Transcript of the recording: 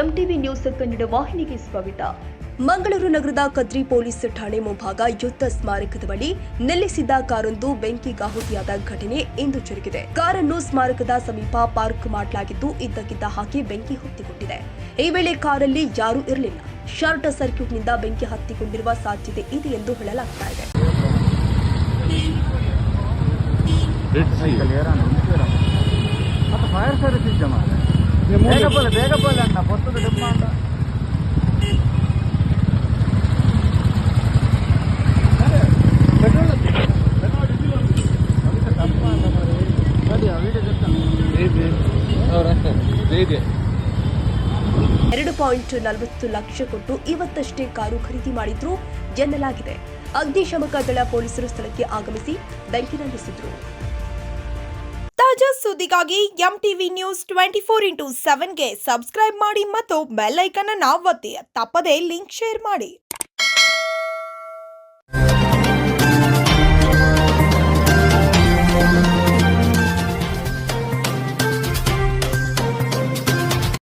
MTV news Kannada ವಾಹಿನಿಗೆ ಸ್ವಾಗತ. ಮಂಗಳೂರು ನಗರದ ಕದ್ರಿ ಪೊಲೀಸ್ ಠಾಣೆ ಮುಂಭಾಗ ಯುದ್ಧ ಸ್ಮಾರಕದ ಬಳಿ ನಿಲ್ಲಿಸಿದ್ದ ಕಾರೊಂದು ಬೆಂಕಿಗಾಹುತಿಯಾದ ಘಟನೆ ಇಂದು ಜರುಗಿದೆ. ಕಾರನ್ನು ಸ್ಮಾರಕದ ಸಮೀಪ ಪಾರ್ಕ್ ಮಾಡಲಾಗಿದ್ದು ಇದ್ದಕ್ಕಿದ್ದ ಹಾಗೆ ಬೆಂಕಿ ಹೊತ್ತಿಕೊಂಡಿದೆ. ಈ ವೇಳೆ ಕಾರಲ್ಲಿ ಯಾರೂ ಇರಲಿಲ್ಲ. ಶಾರ್ಟ್ ಸರ್ಕ್ಯೂಟ್ನಿಂದ ಬೆಂಕಿ ಹತ್ತಿಕೊಂಡಿರುವ ಸಾಧ್ಯತೆ ಇದೆ ಎಂದು ಹೇಳಲಾಗ್ತಾ ಇದೆ. ಫೈರ್ ಸರ್ವಿಸ್ ಇದ್ದ ಬೇಗ ಬೋಲೆ ಅಣ್ಣ ಪೊತ್ತದ ಡಿಮ್ಮ ಅಂತ $2.40 ಲಕ್ಷ ಕೊಟ್ಟು ಇವತ್ತಷ್ಟೇ ಕಾರು ಖರೀದಿ ಮಾಡಿದ್ರು ಎನ್ನಲಾಗಿದೆ. ಅಗ್ನಿಶಾಮಕ ದಳ ಪೊಲೀಸರು ಸ್ಥಳಕ್ಕೆ ಆಗಮಿಸಿ ಬೆಂಕಿ ನಂದಿಸಿದ್ರು. ತಾಜಾ ಸುದ್ದಿಗಾಗಿ ಎಂಟಿವಿ ನ್ಯೂಸ್ 24x7ಗೆ ಸಬ್ಸ್ಕ್ರೈಬ್ ಮಾಡಿ ಮತ್ತು ಬೆಲ್ ಐಕಾನ್ ಅನ್ನು ಒತ್ತಿ. ತಪ್ಪದೇ ಲಿಂಕ್ ಶೇರ್ ಮಾಡಿ.